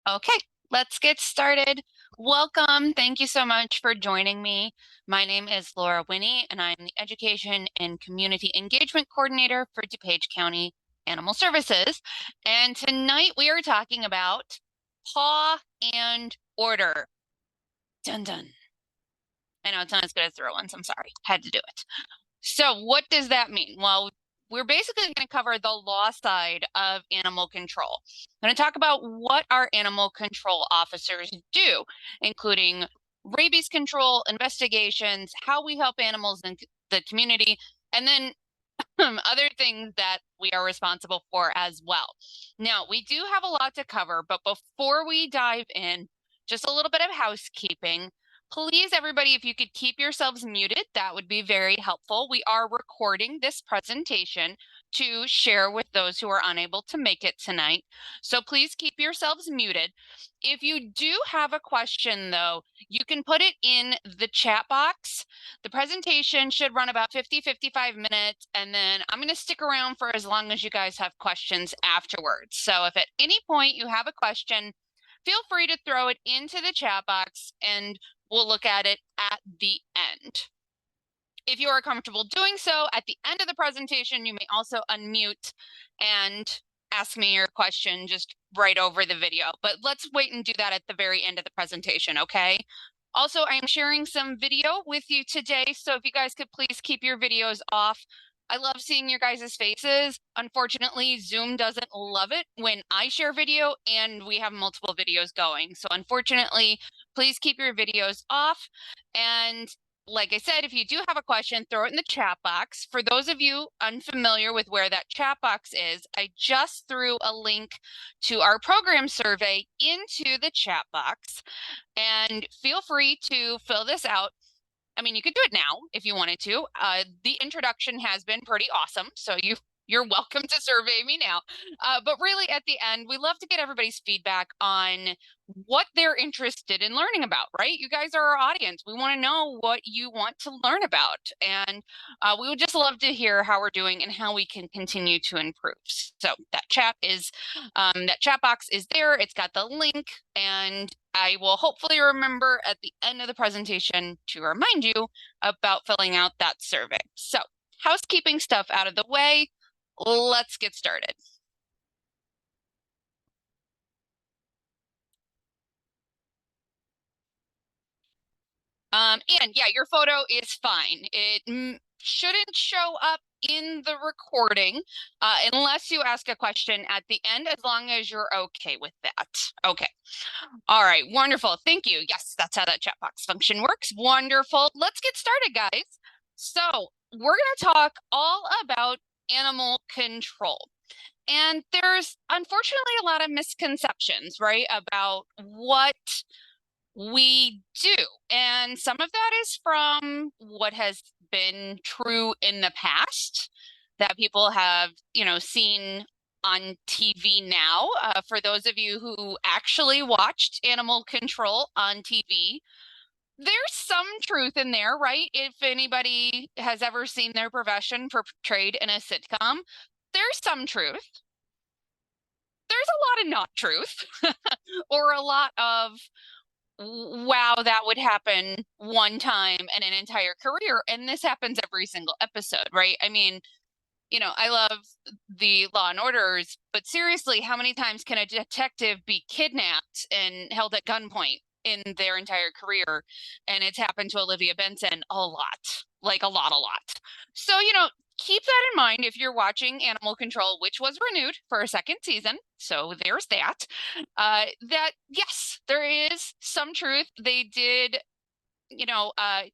Okay, let's get started. Welcome. Thank you so much for joining me. My name is Laura Winnie, and I'm the Education and Community Engagement Coordinator for DuPage County Animal Services. And tonight we are talking about paw and order. Dun dun. I know it's not as good as the real ones. I'm sorry. Had to do it. So what does that mean? Well, we're basically going to cover the law side of animal control. I'm going to talk about what our animal control officers do, including rabies control, investigations, how we help animals in the community, and then other things that we are responsible for as well. Now, we do have a lot to cover, but before we dive in, just a little bit of housekeeping. Please, everybody, if you could keep yourselves muted, that would be very helpful. We are recording this presentation to share with those who are unable to make it tonight. So please keep yourselves muted. If you do have a question, though, you can put it in the chat box. The presentation should run about 55 minutes, and then I'm going to stick around for as long as you guys have questions afterwards. So if at any point you have a question, feel free to throw it into the chat box and we'll look at it at the end. If you are comfortable doing so, at the end of the presentation, you may also unmute and ask me your question just right over the video. But let's wait and do that at the very end of the presentation, okay? Also, I'm sharing some video with you today, so if you guys could please keep your videos off. I love seeing your guys' faces. Unfortunately, Zoom doesn't love it when I share video and we have multiple videos going. So unfortunately, please keep your videos off. And like I said, if you do have a question, throw it in the chat box. For those of you unfamiliar with where that chat box is, I just threw a link to our program survey into the chat box. And feel free to fill this out. I mean, you could do it now if you wanted to. The introduction has been pretty awesome, so you're welcome to survey me now. But really, at the end, we love to get everybody's feedback on what they're interested in learning about, right? You guys are our audience. We want to know what you want to learn about. And we would just love to hear how we're doing and how we can continue to improve. So that chat box is there. It's got the link, and I will hopefully remember at the end of the presentation to remind you about filling out that survey. So housekeeping stuff out of the way. Let's get started. And yeah, your photo is fine. It shouldn't show up in the recording unless you ask a question at the end, as long as you're okay with that. Okay. All right. Wonderful. Thank you. Yes, that's how that chat box function works. Wonderful. Let's get started, guys. So we're going to talk all about animal control. And there's unfortunately a lot of misconceptions, right, about what we do. And some of that is from what has been true in the past that people have, seen on TV now. For those of you who actually watched Animal Control on TV, there's some truth in there, right? If anybody has ever seen their profession portrayed in a sitcom, there's some truth. There's a lot of not truth or a lot of wow, that would happen one time in an entire career. And this happens every single episode, right? I mean, I love the Law and Orders, but seriously, how many times can a detective be kidnapped and held at gunpoint in their entire career? And it's happened to Olivia Benson a lot, like a lot. So, keep that in mind if you're watching Animal Control, which was renewed for a second season. So there's that. That, yes, there is some truth. They did,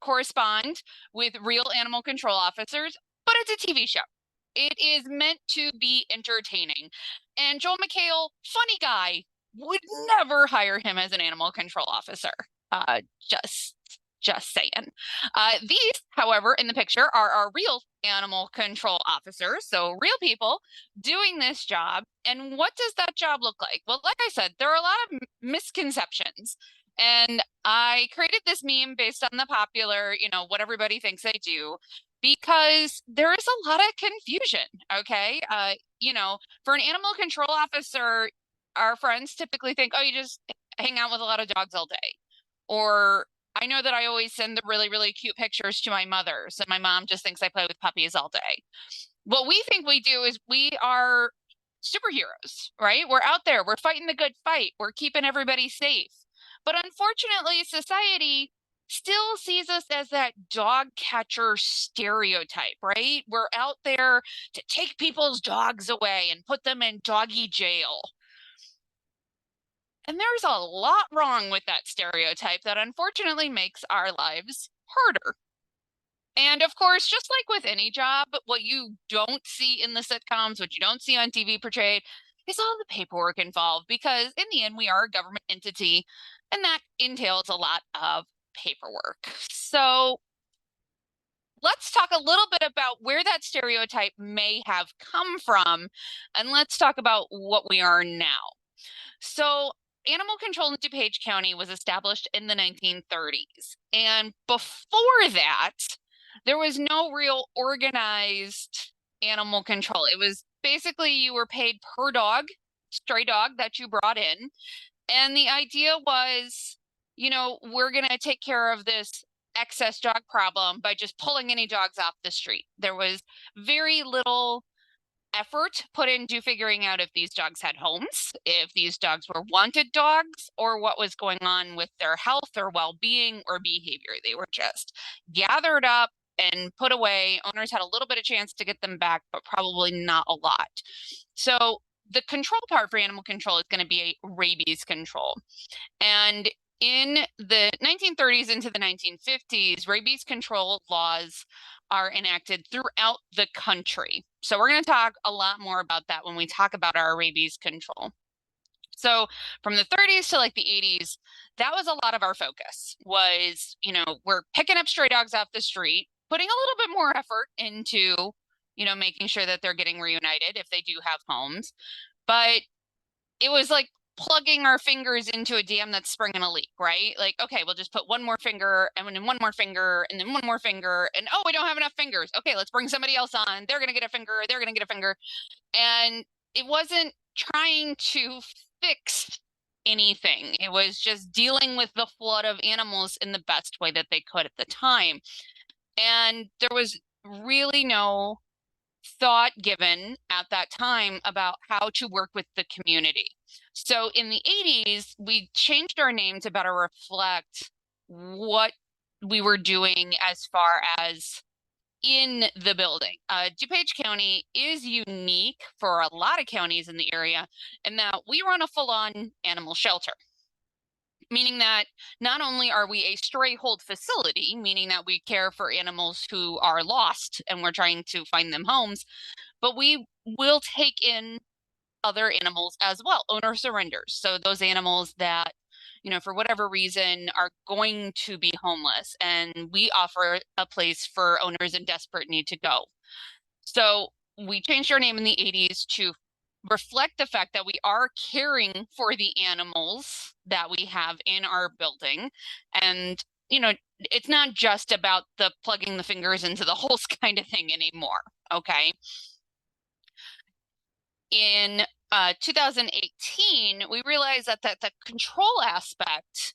correspond with real animal control officers, but it's a TV show. It is meant to be entertaining. And Joel McHale, funny guy, would never hire him as an animal control officer. Just saying. These, however, in the picture are our real animal control officers, so real people doing this job. And what does that job look like? Well, like I said, there are a lot of misconceptions. And I created this meme based on the popular, what everybody thinks they do, because there is a lot of confusion, okay? For an animal control officer, our friends typically think, oh, you just hang out with a lot of dogs all day. Or I know that I always send the really, really cute pictures to my mother. So my mom just thinks I play with puppies all day. What we think we do is we are superheroes, right? We're out there, we're fighting the good fight, we're keeping everybody safe. But unfortunately, society still sees us as that dog catcher stereotype, right? We're out there to take people's dogs away and put them in doggy jail. And there's a lot wrong with that stereotype that unfortunately makes our lives harder. And of course, just like with any job, what you don't see in the sitcoms, what you don't see on TV portrayed, is all the paperwork involved, because in the end, we are a government entity, and that entails a lot of paperwork. So let's talk a little bit about where that stereotype may have come from, and let's talk about what we are now. So animal control in DuPage County was established in the 1930s. And before that, there was no real organized animal control. It was basically you were paid per dog, stray dog that you brought in. And the idea was, we're going to take care of this excess dog problem by just pulling any dogs off the street. There was very little effort put into figuring out if these dogs had homes, if these dogs were wanted dogs, or what was going on with their health or well-being or behavior. They were just gathered up and put away. Owners had a little bit of chance to get them back, but probably not a lot. So the control part for animal control is going to be a rabies control. And in the 1930s into the 1950s, rabies control laws are enacted throughout the country. So we're going to talk a lot more about that when we talk about our rabies control. So from the 30s to like the 80s, that was a lot of our focus was, we're picking up stray dogs off the street, putting a little bit more effort into, making sure that they're getting reunited if they do have homes. But it was like plugging our fingers into a dam that's springing a leak, right? Like, okay, we'll just put one more finger and then one more finger and then one more finger. And oh, we don't have enough fingers. Okay, let's bring somebody else on. They're going to get a finger. They're going to get a finger. And it wasn't trying to fix anything. It was just dealing with the flood of animals in the best way that they could at the time. And there was really no thought given at that time about how to work with the community. So in the 80s, we changed our name to better reflect what we were doing as far as in the building. DuPage County is unique for a lot of counties in the area in that we run a full-on animal shelter, meaning that not only are we a stray hold facility, meaning that we care for animals who are lost and we're trying to find them homes, but we will take in other animals as well, owner surrenders. So those animals that, for whatever reason are going to be homeless, and we offer a place for owners in desperate need to go. So we changed our name in the 80s to reflect the fact that we are caring for the animals that we have in our building. And, it's not just about the plugging the fingers into the holes kind of thing anymore. Okay. In 2018, we realized that the control aspect,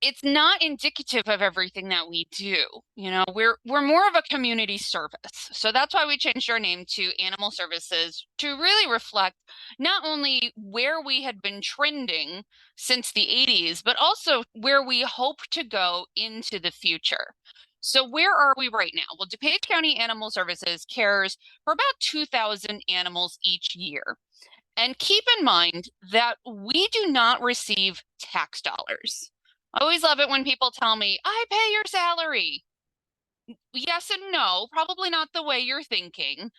it's not indicative of everything that we do. We're more of a community service. So that's why we changed our name to Animal Services, to really reflect not only where we had been trending since the 80s, but also where we hope to go into the future. So where are we right now? Well, DuPage County Animal Services cares for about 2,000 animals each year. And keep in mind that we do not receive tax dollars. I always love it when people tell me, I pay your salary. Yes and no, probably not the way you're thinking.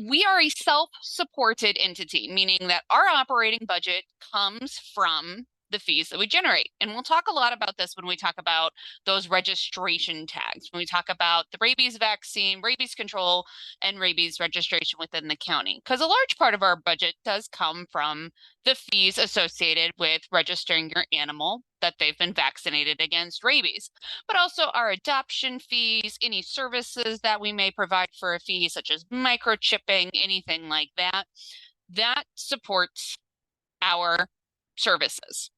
We are a self-supported entity, meaning that our operating budget comes from the fees that we generate. And we'll talk a lot about this when we talk about those registration tags, when we talk about the rabies vaccine, rabies control, and rabies registration within the county. Because a large part of our budget does come from the fees associated with registering your animal that they've been vaccinated against rabies, but also our adoption fees, any services that we may provide for a fee, such as microchipping, anything like that, that supports our services.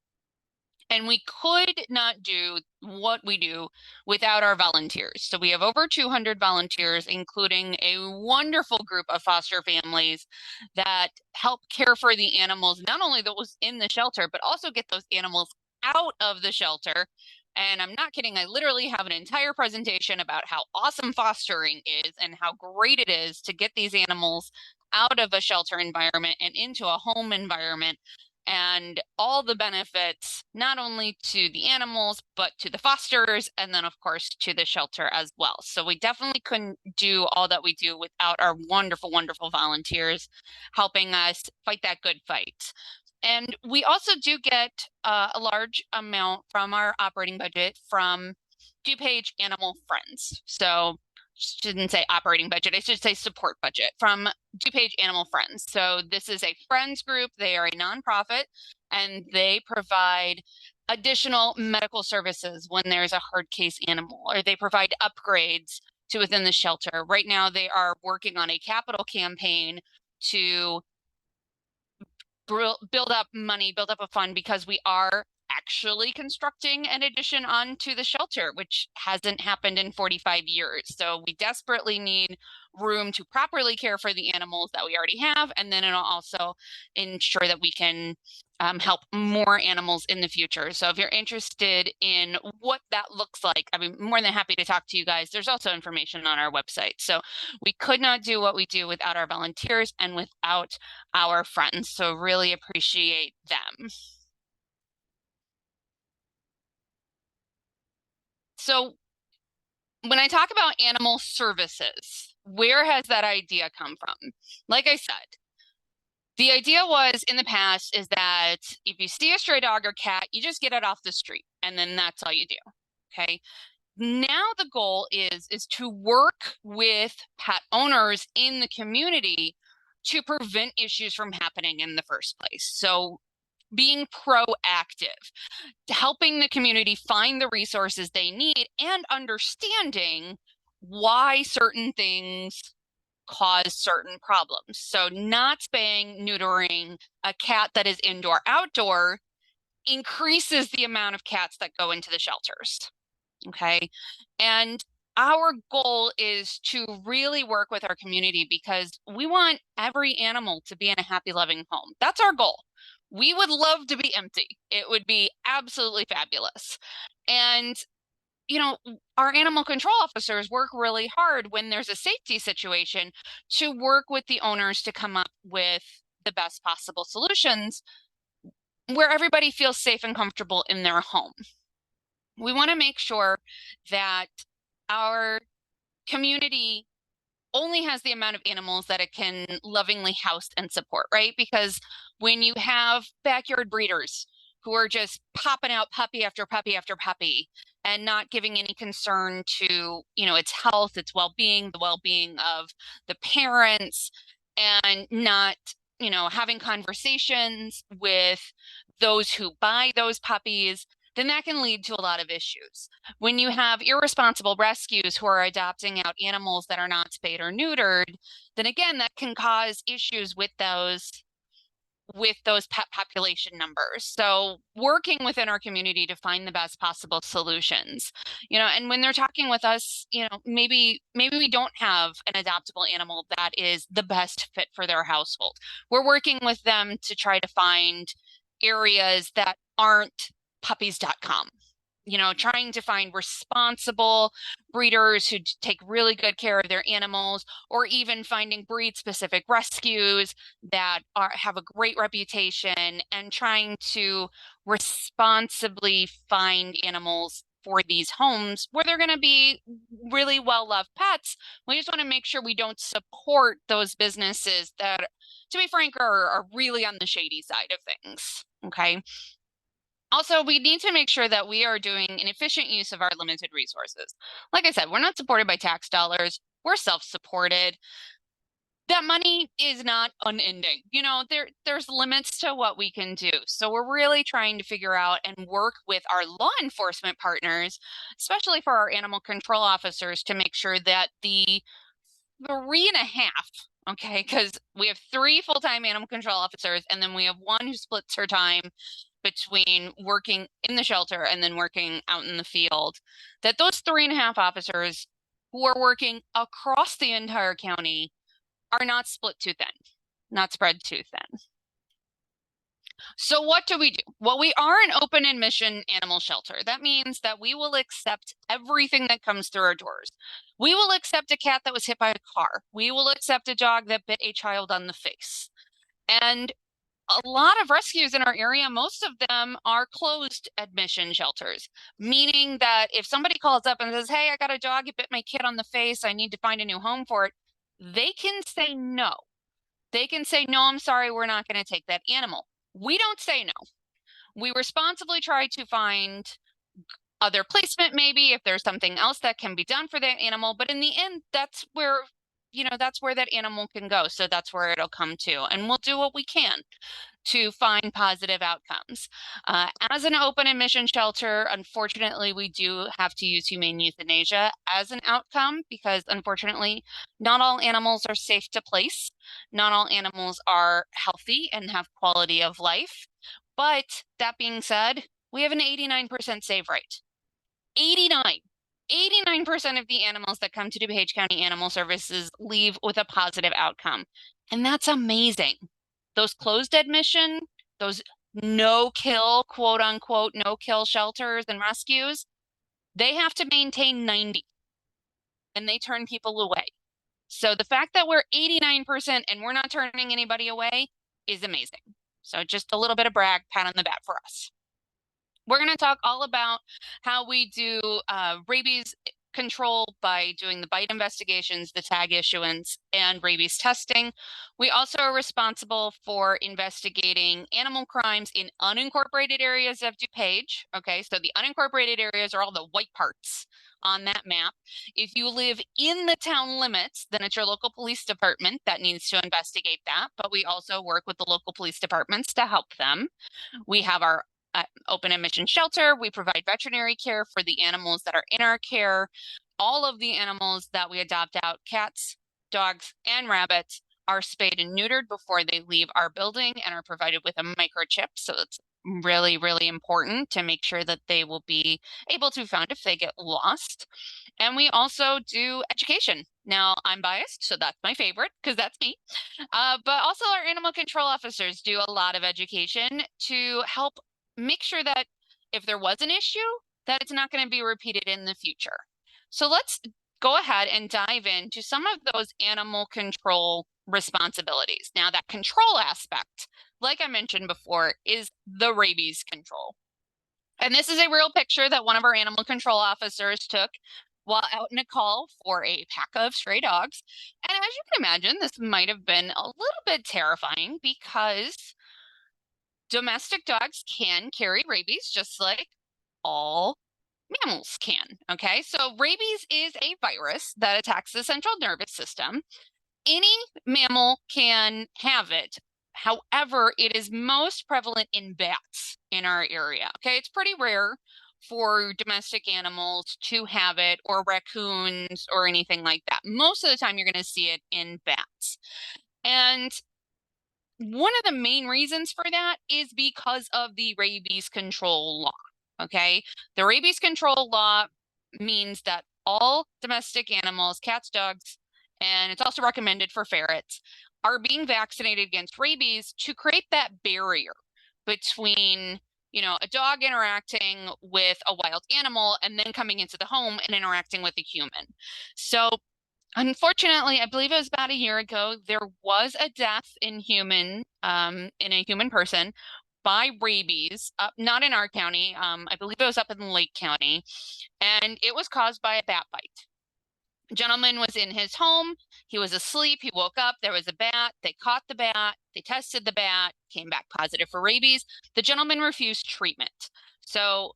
And we could not do what we do without our volunteers. So we have over 200 volunteers, including a wonderful group of foster families that help care for the animals, not only those in the shelter, but also get those animals out of the shelter. And I'm not kidding, I literally have an entire presentation about how awesome fostering is and how great it is to get these animals out of a shelter environment and into a home environment, and all the benefits, not only to the animals, but to the fosters, and then, of course, to the shelter as well. So we definitely couldn't do all that we do without our wonderful, wonderful volunteers helping us fight that good fight. And we also do get a large amount from our operating budget from DuPage Animal Friends. So shouldn't say operating budget, I should say support budget from DuPage Animal Friends. So this is a friends group. They are a nonprofit, and they provide additional medical services when there's a hard case animal, or they provide upgrades to within the shelter. Right now, they are working on a capital campaign to build up money, build up a fund, because we are actually constructing an addition onto the shelter, which hasn't happened in 45 years. So we desperately need room to properly care for the animals that we already have, and then it'll also ensure that we can help more animals in the future. So if you're interested in what that looks like, I'd be more than happy to talk to you guys. There's also information on our website. So we could not do what we do without our volunteers and without our friends. So really appreciate them. So when I talk about animal services, where has that idea come from? Like I said, the idea was in the past is that if you see a stray dog or cat, you just get it off the street, and then that's all you do. Okay. Now the goal is to work with pet owners in the community to prevent issues from happening in the first place. So being proactive, helping the community find the resources they need, and understanding why certain things cause certain problems. So not spaying, neutering a cat that is indoor outdoor increases the amount of cats that go into the shelters. Okay. And our goal is to really work with our community, because we want every animal to be in a happy, loving home. That's our goal. We would love to be empty. It would be absolutely fabulous. And our animal control officers work really hard when there's a safety situation to work with the owners to come up with the best possible solutions where everybody feels safe and comfortable in their home. We want to make sure that our community only has the amount of animals that it can lovingly house and support, right? Because when you have backyard breeders who are just popping out puppy after puppy after puppy and not giving any concern to, its health, its well-being, the well-being of the parents, and not, having conversations with those who buy those puppies, then that can lead to a lot of issues. When you have irresponsible rescues who are adopting out animals that are not spayed or neutered, then again, that can cause issues with those pet population numbers. So working within our community to find the best possible solutions, and when they're talking with us, maybe we don't have an adoptable animal that is the best fit for their household. We're working with them to try to find areas that aren't puppies.com. Trying to find responsible breeders who take really good care of their animals, or even finding breed specific rescues that have a great reputation, and trying to responsibly find animals for these homes where they're going to be really well-loved pets. We just want to make sure we don't support those businesses that, to be frank, are really on the shady side of things. Okay. Also, we need to make sure that we are doing an efficient use of our limited resources. Like I said, we're not supported by tax dollars. We're self-supported. That money is not unending. There's limits to what we can do. So we're really trying to figure out and work with our law enforcement partners, especially for our animal control officers, to make sure that the 3.5 okay? Because we have 3 full-time animal control officers, and then we have 1 who splits her time between working in the shelter and then working out in the field. That those 3.5 officers who are working across the entire county are not split too thin, not spread too thin. So what do we do? Well, we are an open admission animal shelter. That means that we will accept everything that comes through our doors. We will accept a cat that was hit by a car. We will accept a dog that bit a child on the face. And a lot of rescues in our area, most of them are closed admission shelters, meaning that if somebody calls up and says, hey, I got a dog, it bit my kid on the face, I need to find a new home for it, they can say no. They can say, no, I'm sorry, we're not going to take that animal. We don't say no. We responsibly try to find other placement, maybe if there's something else that can be done for that animal. But in the end, that's where, that's where that animal can go. So that's where it'll come to. And we'll do what we can to find positive outcomes. As an open admission shelter, unfortunately, we do have to use humane euthanasia as an outcome because unfortunately, not all animals are safe to place. Not all animals are healthy and have quality of life. But that being said, we have an 89% save rate. 89% of the animals that come to DuPage County Animal Services leave with a positive outcome. And that's amazing. Those closed admission, those no-kill, quote unquote, no-kill shelters and rescues, they have to maintain 90 and they turn people away. So the fact that we're 89% and we're not turning anybody away is amazing. So just a little bit of brag, pat on the back for us. We're going to talk all about how we do rabies control by doing the bite investigations, the tag issuance, and rabies testing. We also are responsible for investigating animal crimes in unincorporated areas of DuPage. Okay, so the unincorporated areas are all the white parts on that map. If you live in the town limits, then it's your local police department that needs to investigate that. But we also work with the local police departments to help them. We have our open admission shelter. We provide veterinary care for the animals that are in our care. All of the animals that we adopt out, cats, dogs, and rabbits, are spayed and neutered before they leave our building and are provided with a microchip. So it's really, really important to make sure that they will be able to be found if they get lost. And we also do education. Now, I'm biased, so that's my favorite because that's me. But also our animal control officers do a lot of education to help make sure that if there was an issue, that it's not going to be repeated in the future. So let's go ahead and dive into some of those animal control responsibilities. Now, that control aspect, like I mentioned before, is the rabies control. And this is a real picture that one of our animal control officers took while out in a call for a pack of stray dogs. And as you can imagine, this might have been a little bit terrifying because domestic dogs can carry rabies just like all mammals can. Okay, so rabies is a virus that attacks the central nervous system. Any mammal can have it. However, it is most prevalent in bats in our area. Okay, it's pretty rare for domestic animals to have it, or raccoons or anything like that. Most of the time, you're going to see it in bats. And one of the main reasons for that is because of the rabies control law. Okay, the rabies control law means that all domestic animals, cats, dogs, and it's also recommended for ferrets, are being vaccinated against rabies to create that barrier between, a dog interacting with a wild animal and then coming into the home and interacting with a human. So unfortunately, I believe it was about a year ago, there was a death in a human person by rabies, not in our county. I believe it was up in Lake County, and it was caused by a bat bite. A gentleman was in his home. He was asleep. He woke up. There was a bat. They caught the bat. They tested the bat, came back positive for rabies. The gentleman refused treatment. So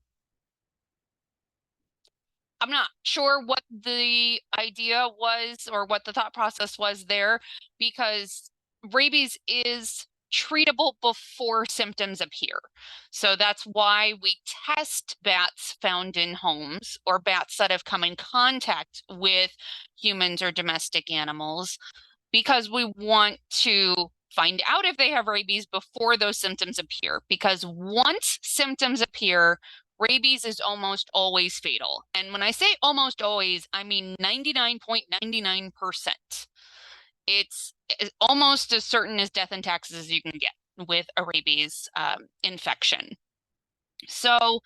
I'm not sure what the idea was or what the thought process was there, because rabies is treatable before symptoms appear. So that's why we test bats found in homes or bats that have come in contact with humans or domestic animals, because we want to find out if they have rabies before those symptoms appear. Because once symptoms appear, rabies is almost always fatal. And when I say almost always, I mean 99.99%. It's almost as certain as death and taxes as you can get with a rabies infection. So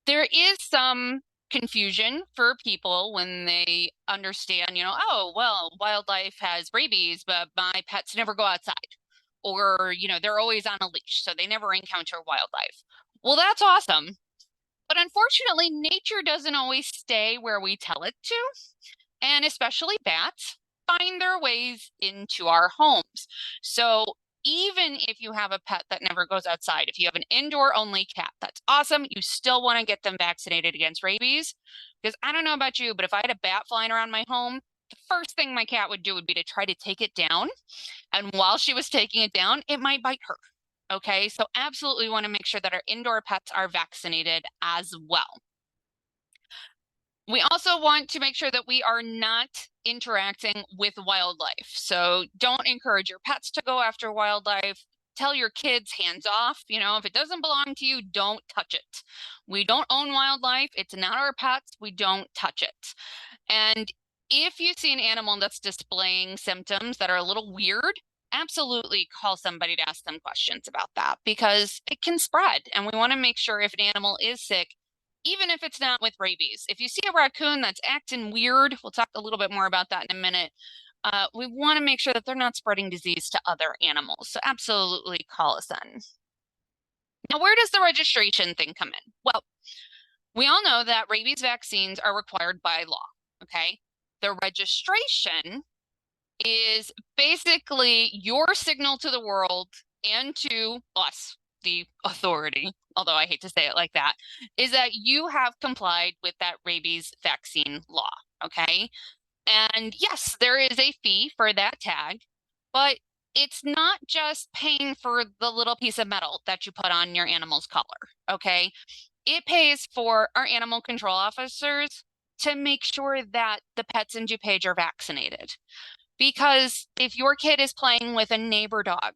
there is some confusion for people when they understand, oh, well, wildlife has rabies, but my pets never go outside. Or, they're always on a leash, so they never encounter wildlife. Well, that's awesome. But unfortunately, nature doesn't always stay where we tell it to. And especially bats find their ways into our homes. So even if you have a pet that never goes outside, if you have an indoor only cat, that's awesome. You still want to get them vaccinated against rabies. Because I don't know about you, but if I had a bat flying around my home, the first thing my cat would do would be to try to take it down. And while she was taking it down, it might bite her. Okay, so absolutely want to make sure that our indoor pets are vaccinated as well. We also want to make sure that we are not interacting with wildlife. So don't encourage your pets to go after wildlife. Tell your kids hands off. If it doesn't belong to you, don't touch it. We don't own wildlife. It's not our pets. We don't touch it. And if you see an animal that's displaying symptoms that are a little weird, absolutely call somebody to ask them questions about that, because it can spread. And we want to make sure if an animal is sick, even if it's not with rabies. If you see a raccoon that's acting weird, we'll talk a little bit more about that in a minute. We want to make sure that they're not spreading disease to other animals. So absolutely call us in. Now, where does the registration thing come in? Well, we all know that rabies vaccines are required by law, okay? The registration is basically your signal to the world and to us, the authority, although I hate to say it like that, is that you have complied with that rabies vaccine law, okay? And yes, there is a fee for that tag, but it's not just paying for the little piece of metal that you put on your animal's collar, okay? It pays for our animal control officers to make sure that the pets in DuPage are vaccinated. Because if your kid is playing with a neighbor dog,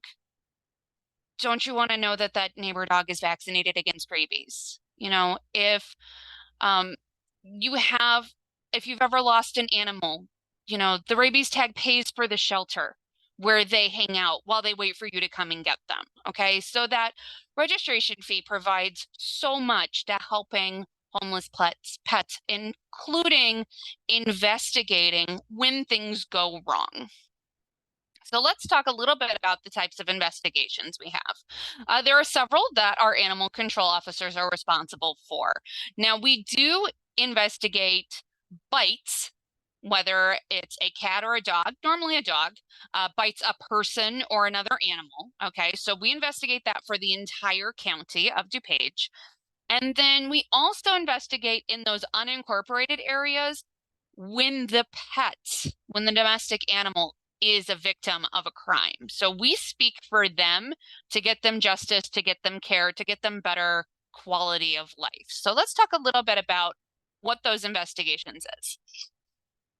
don't you want to know that that neighbor dog is vaccinated against rabies? If you have, if you've ever lost an animal, the rabies tag pays for the shelter where they hang out while they wait for you to come and get them. Okay, so that registration fee provides so much to helping homeless pets, including investigating when things go wrong. So let's talk a little bit about the types of investigations we have. There are several that our animal control officers are responsible for. Now, we do investigate bites, whether it's a cat or a dog, normally a dog, bites a person or another animal. Okay, so we investigate that for the entire county of DuPage. And then we also investigate in those unincorporated areas when the domestic animal is a victim of a crime. So we speak for them to get them justice, to get them care, to get them better quality of life. So let's talk a little bit about what those investigations is.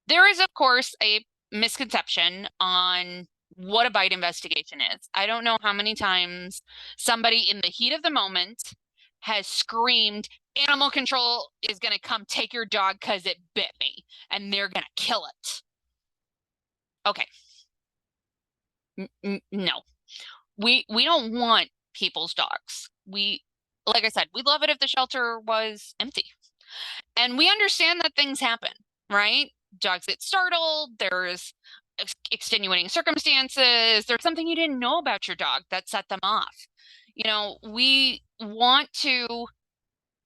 There is, of course, a misconception on what a bite investigation is. I don't know how many times somebody in the heat of the moment has screamed, animal control is going to come take your dog because it bit me, and they're going to kill it. Okay. No, we don't want people's dogs. Like I said, we'd love it if the shelter was empty. And we understand that things happen, right? Dogs get startled, there's extenuating circumstances, there's something you didn't know about your dog that set them off. We want to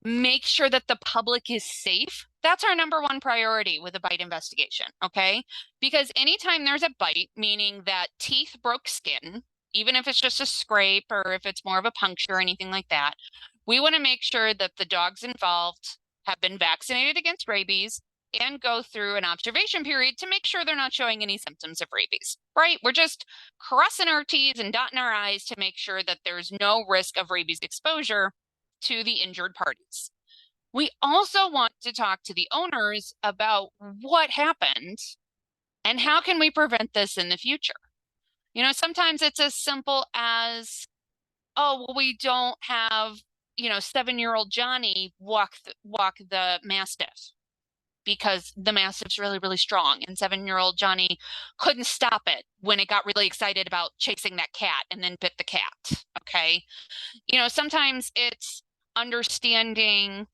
make sure that the public is safe. That's our number one priority with a bite investigation, okay? Because anytime there's a bite, meaning that teeth broke skin, even if it's just a scrape or if it's more of a puncture or anything like that, we want to make sure that the dogs involved have been vaccinated against rabies and go through an observation period to make sure they're not showing any symptoms of rabies, right? We're just crossing our T's and dotting our I's to make sure that there's no risk of rabies exposure to the injured parties. We also want to talk to the owners about what happened And how can we prevent this in the future? Sometimes it's as simple as, oh, well, we don't have, 7-year-old Johnny walk the Mastiff because the Mastiff's really, really strong. And 7-year-old Johnny couldn't stop it when it got really excited about chasing that cat and then bit the cat. Okay. Sometimes it's understanding,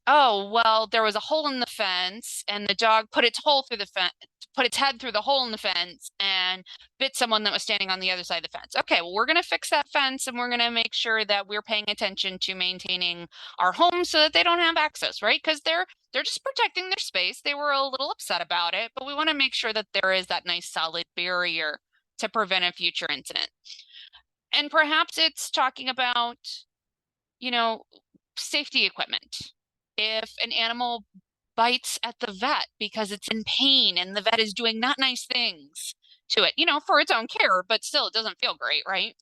oh, well, there was a hole in the fence and the dog put its head through the hole in the fence and bit someone that was standing on the other side of the fence. Okay, well, we're going to fix that fence and we're going to make sure that we're paying attention to maintaining our home so that they don't have access, right? Because they're just protecting their space. They were a little upset about it, but we want to make sure that there is that nice solid barrier to prevent a future incident. And perhaps it's talking about, safety equipment. If an animal bites at the vet because it's in pain and the vet is doing not nice things to it, for its own care, but still it doesn't feel great, right?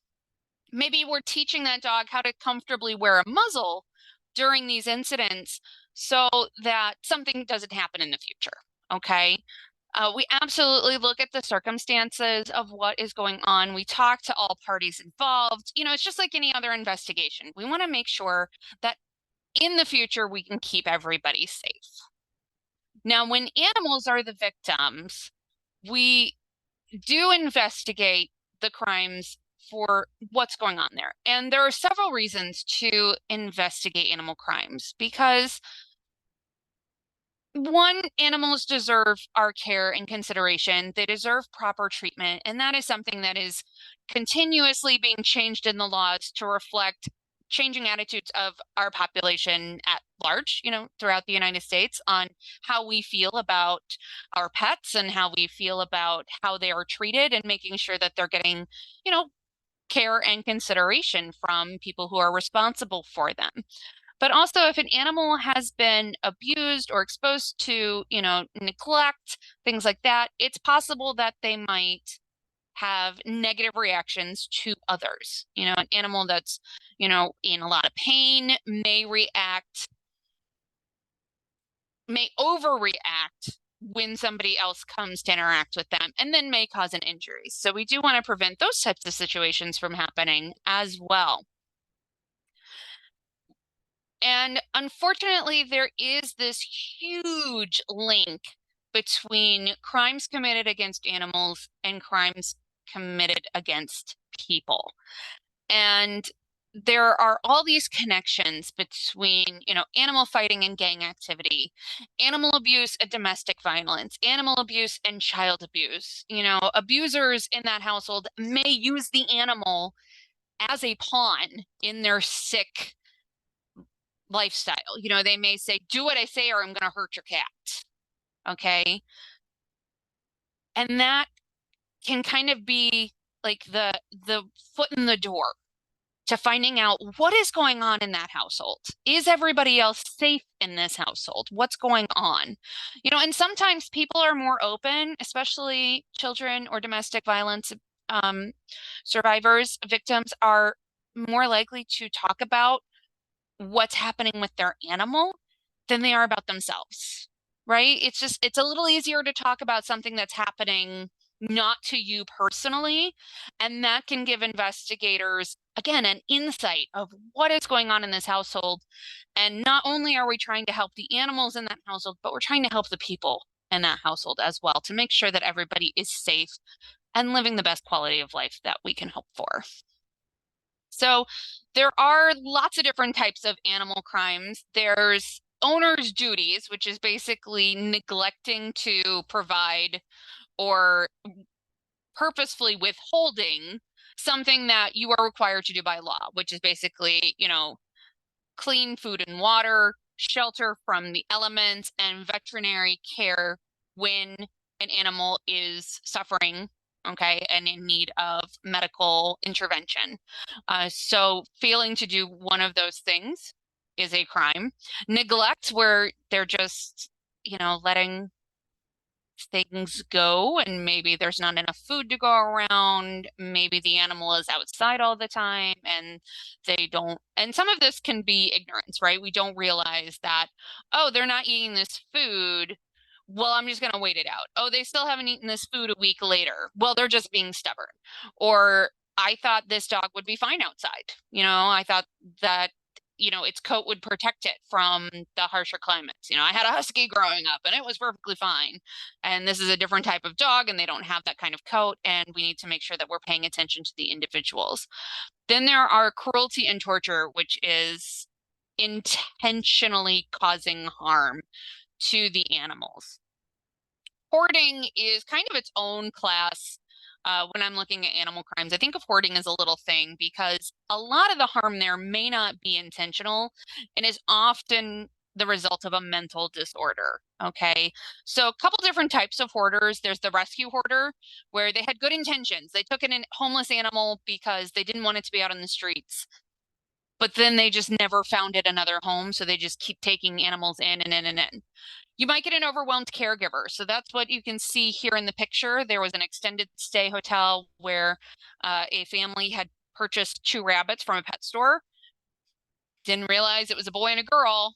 Maybe we're teaching that dog how to comfortably wear a muzzle during these incidents so that something doesn't happen in the future, okay? We absolutely look at the circumstances of what is going on. We talk to all parties involved. It's just like any other investigation. We want to make sure that in the future we can keep everybody safe. Now, when animals are the victims, we do investigate the crimes for what's going on there. And there are several reasons to investigate animal crimes because one, animals deserve our care and consideration. They deserve proper treatment. And that is something that is continuously being changed in the laws to reflect changing attitudes of our population at large, throughout the United States on how we feel about our pets and how we feel about how they are treated and making sure that they're getting, care and consideration from people who are responsible for them. But also, if an animal has been abused or exposed to, neglect, things like that, it's possible that they might have negative reactions to others. An animal that's, in a lot of pain may overreact when somebody else comes to interact with them and then may cause an injury. So we do want to prevent those types of situations from happening as well. And unfortunately, there is this huge link between crimes committed against animals and crimes committed against people. And there are all these connections between, animal fighting and gang activity, animal abuse and domestic violence, animal abuse and child abuse. Abusers in that household may use the animal as a pawn in their sick lifestyle. They may say, do what I say or I'm going to hurt your cat. Okay. And that can kind of be like the foot in the door to finding out what is going on in that household. Is everybody else safe in this household? What's going on? And sometimes people are more open, especially children or domestic violence survivors, victims are more likely to talk about what's happening with their animal than they are about themselves, right? It's a little easier to talk about something that's happening not to you personally. And that can give investigators, again, an insight of what is going on in this household. And not only are we trying to help the animals in that household, but we're trying to help the people in that household as well to make sure that everybody is safe and living the best quality of life that we can hope for. So there are lots of different types of animal crimes. There's owner's duties, which is basically neglecting to provide or purposefully withholding something that you are required to do by law, which is basically, clean food and water, shelter from the elements, and veterinary care when an animal is suffering, okay, and in need of medical intervention. So failing to do one of those things is a crime. Neglect, where they're just, letting things go and maybe there's not enough food to go around, maybe the animal is outside all the time and they don't, and some of this can be ignorance, right? We don't realize that, oh, they're not eating this food, Well, I'm just going to wait it out. Oh, they still haven't eaten this food a week later. Well, they're just being stubborn. Or I thought this dog would be fine outside. I thought that, its coat would protect it from the harsher climates. I had a husky growing up and it was perfectly fine. And this is a different type of dog and they don't have that kind of coat. And we need to make sure that we're paying attention to the individuals. Then there are cruelty and torture, which is intentionally causing harm to the animals. Hoarding is kind of its own class. When I'm looking at animal crimes, I think of hoarding as a little thing because a lot of the harm there may not be intentional and is often the result of a mental disorder. Okay. So a couple different types of hoarders. There's the rescue hoarder where they had good intentions. They took in a homeless animal because they didn't want it to be out on the streets. But then they just never found it another home. So they just keep taking animals in and in and in. You might get an overwhelmed caregiver. So that's what you can see here in the picture. There was an extended stay hotel where a family had purchased 2 rabbits from a pet store. Didn't realize it was a boy and a girl.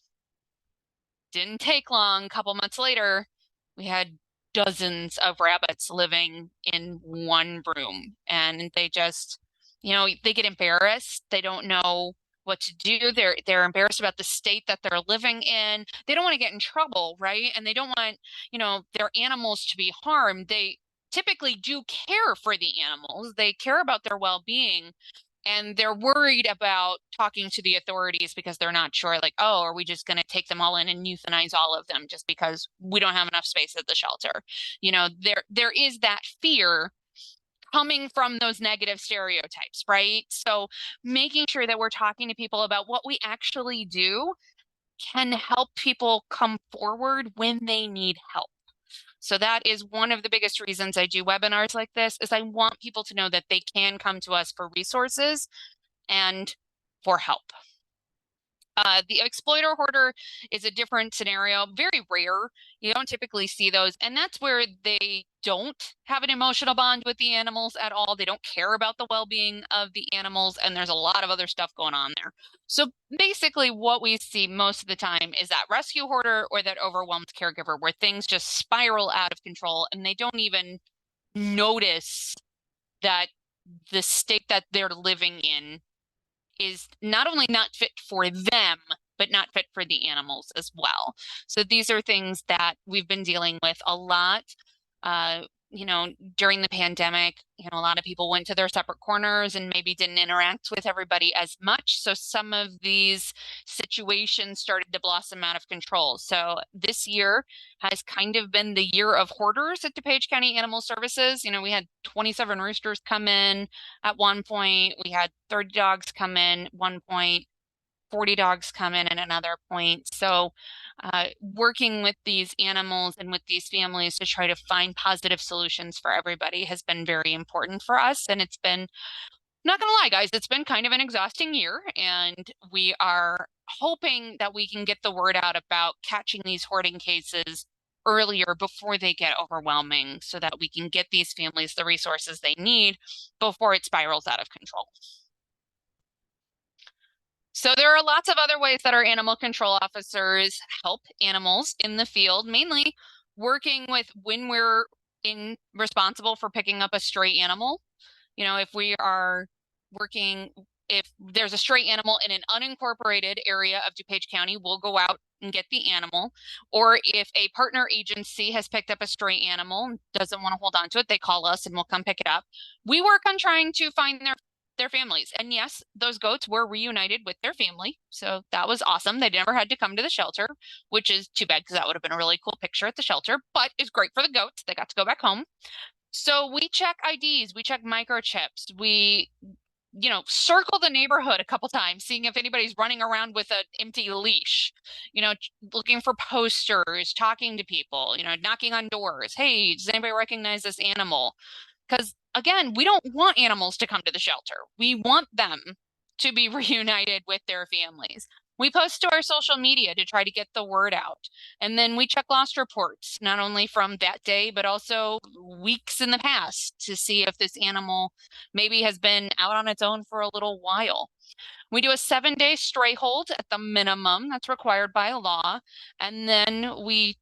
Didn't take long. A couple months later, we had dozens of rabbits living in one room. And they just, they get embarrassed. They don't know what to do. They're embarrassed about the state that they're living in. They don't want to get in trouble, right? And they don't want, their animals to be harmed. They typically do care for the animals. They care about their well-being. And they're worried about talking to the authorities because they're not sure, like, oh, are we just going to take them all in and euthanize all of them just because we don't have enough space at the shelter? There is that fear coming from those negative stereotypes, right? So making sure that we're talking to people about what we actually do can help people come forward when they need help. So that is one of the biggest reasons I do webinars like this, is I want people to know that they can come to us for resources and for help. The exploiter hoarder is a different scenario, very rare. You don't typically see those. And that's where they don't have an emotional bond with the animals at all. They don't care about the well-being of the animals. And there's a lot of other stuff going on there. So basically what we see most of the time is that rescue hoarder or that overwhelmed caregiver where things just spiral out of control and they don't even notice that the state that they're living in is not only not fit for them, but not fit for the animals as well. So these are things that we've been dealing with a lot. During the pandemic, a lot of people went to their separate corners and maybe didn't interact with everybody as much. So some of these situations started to blossom out of control. So this year has kind of been the year of hoarders at DuPage County Animal Services. We had 27 roosters come in at one point. We had 30 dogs come in at one point. 40 dogs come in at another point. So working with these animals and with these families to try to find positive solutions for everybody has been very important for us. And it's been, not gonna lie, guys, it's been kind of an exhausting year. And we are hoping that we can get the word out about catching these hoarding cases earlier before they get overwhelming so that we can get these families the resources they need before it spirals out of control. So there are lots of other ways that our animal control officers help animals in the field, mainly working with when we're responsible for picking up a stray animal. If we are working, if there's a stray animal in an unincorporated area of DuPage County, we'll go out and get the animal. Or if a partner agency has picked up a stray animal and doesn't want to hold on to it, they call us and we'll come pick it up. We work on trying to find their families. And yes, those goats were reunited with their family. So that was awesome. They never had to come to the shelter, which is too bad because that would have been a really cool picture at the shelter, but it's great for the goats. They got to go back home. So we check IDs, we check microchips, we circle the neighborhood a couple times, seeing if anybody's running around with an empty leash, looking for posters, talking to people, knocking on doors. Hey, does anybody recognize this animal? Because again, we don't want animals to come to the shelter. We want them to be reunited with their families. We post to our social media to try to get the word out. And then we check lost reports, not only from that day, but also weeks in the past to see if this animal maybe has been out on its own for a little while. We do a 7-day stray hold at the minimum that's required by law. And then we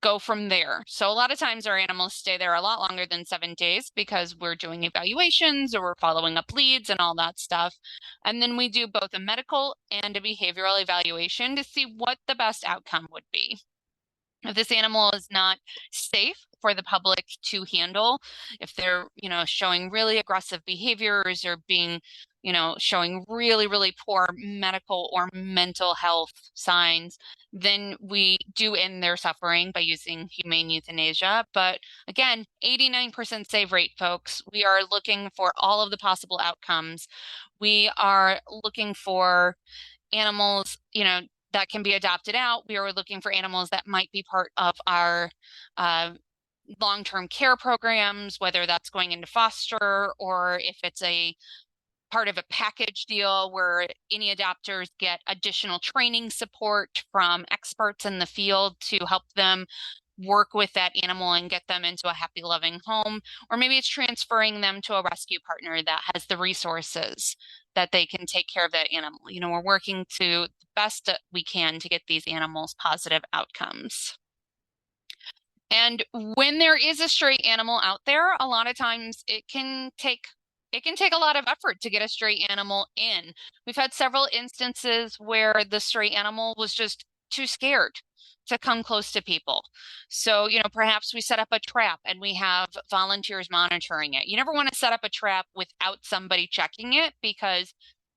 go from there. So a lot of times our animals stay there a lot longer than 7 days because we're doing evaluations or we're following up leads and all that stuff. And then we do both a medical and a behavioral evaluation to see what the best outcome would be. If this animal is not safe for the public to handle, if they're, showing really aggressive behaviors or being, showing really, really poor medical or mental health signs, then we do end their suffering by using humane euthanasia. But again, 89% save rate, folks. We are looking for all of the possible outcomes. We are looking for animals, that can be adopted out. We are looking for animals that might be part of our long-term care programs, whether that's going into foster or if it's a part of a package deal where any adopters get additional training support from experts in the field to help them work with that animal and get them into a happy, loving home. Or maybe it's transferring them to a rescue partner that has the resources that they can take care of that animal. We're working to the best that we can to get these animals positive outcomes. And when there is a stray animal out there, a lot of times it can take a lot of effort to get a stray animal in. We've had several instances where the stray animal was just too scared to come close to people. So, perhaps we set up a trap and we have volunteers monitoring it. You never want to set up a trap without somebody checking it because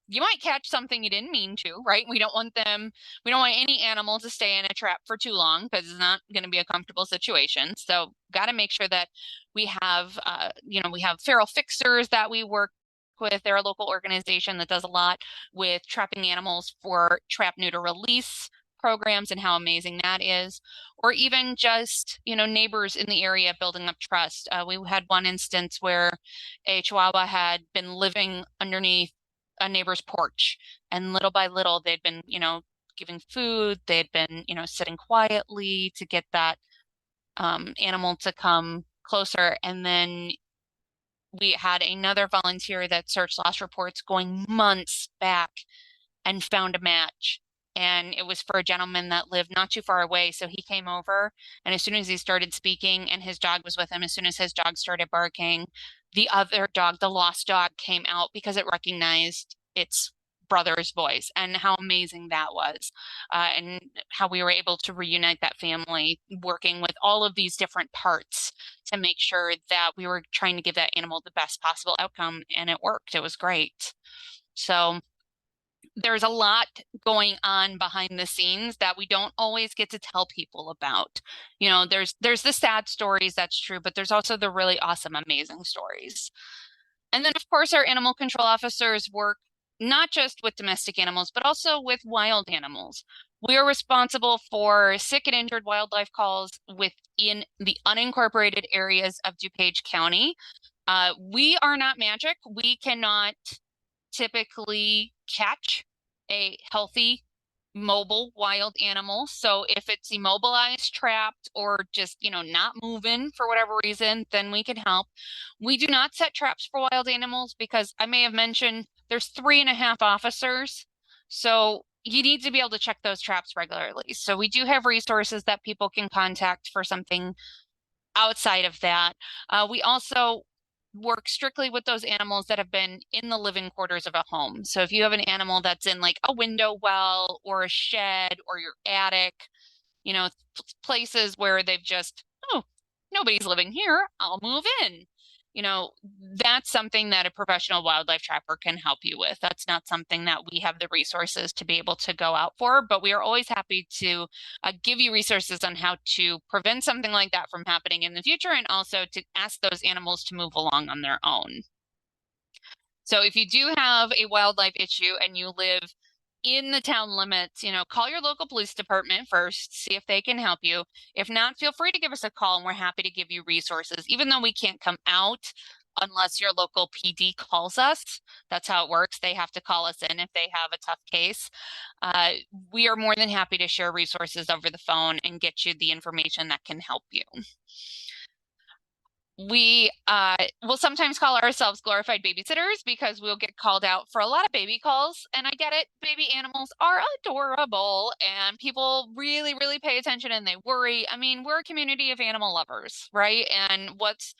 you might catch something you didn't mean to, right? We don't want any animal to stay in a trap for too long because it's not going to be a comfortable situation. So got to make sure that we have, we have feral fixers that we work with. They're a local organization that does a lot with trapping animals for trap, neuter, release programs and how amazing that is. Or even just, neighbors in the area building up trust. We had one instance where a Chihuahua had been living underneath a neighbor's porch, and little by little they'd been, giving food, they'd been, sitting quietly to get that animal to come closer. And then we had another volunteer that searched loss reports going months back and found a match. And it was for a gentleman that lived not too far away. So he came over, and as soon as he started speaking and his dog was with him, as soon as his dog started barking, the other dog, the lost dog, came out because it recognized its brother's voice, and how amazing that was. And how we were able to reunite that family, working with all of these different parts to make sure that we were trying to give that animal the best possible outcome, and it worked. It was great. So there's a lot going on behind the scenes that we don't always get to tell people about. There's the sad stories, that's true, but there's also the really awesome, amazing stories. And then, of course, our animal control officers work not just with domestic animals, but also with wild animals. We are responsible for sick and injured wildlife calls within the unincorporated areas of DuPage County. We are not magic. We cannot typically catch a healthy mobile wild animal. So if it's immobilized, trapped, or just, not moving for whatever reason, then we can help. We do not set traps for wild animals because I may have mentioned there's 3.5 officers. So you need to be able to check those traps regularly. So we do have resources that people can contact for something outside of that. We also work strictly with those animals that have been in the living quarters of a home. So if you have an animal that's in like a window well or a shed or your attic, places where they've just, oh, nobody's living here, I'll move in. That's something that a professional wildlife trapper can help you with. That's not something that we have the resources to be able to go out for, but we are always happy to give you resources on how to prevent something like that from happening in the future, and also to ask those animals to move along on their own. So if you do have a wildlife issue and you live in the town limits, call your local police department first, see if they can help you. If not, feel free to give us a call and we're happy to give you resources, even though we can't come out unless your local PD calls us. That's how it works. They have to call us in if they have a tough case. We are more than happy to share resources over the phone and get you the information that can help you. we will sometimes call ourselves glorified babysitters because we'll get called out for a lot of baby calls. And I get it, baby animals are adorable and people really, really pay attention and they worry. I mean, we're a community of animal lovers, right? And what's